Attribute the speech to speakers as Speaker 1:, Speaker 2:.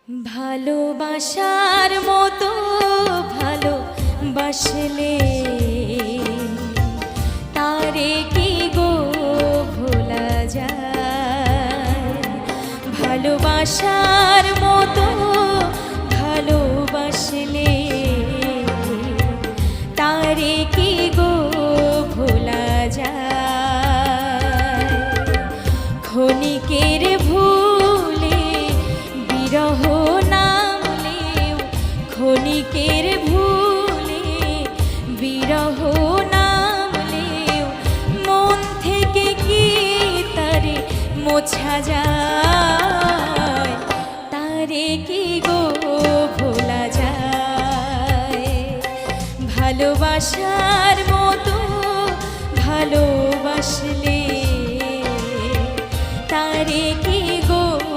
Speaker 1: ভালোবাসার মতো ভালোবাসলে তারে কি গো ভোলা যায়। ভালোবাসার মতো ভালোবাসলে তারে কি গো ভোলা যায়। ক্ষণিকের ভুলে বিরহ নামলেও, ক্ষণিকের ভুলে বিরহ নামলেও মন থেকে কি তারে মোছা যায়। তারে কি গো ভোলা যায়। ভালোবাসা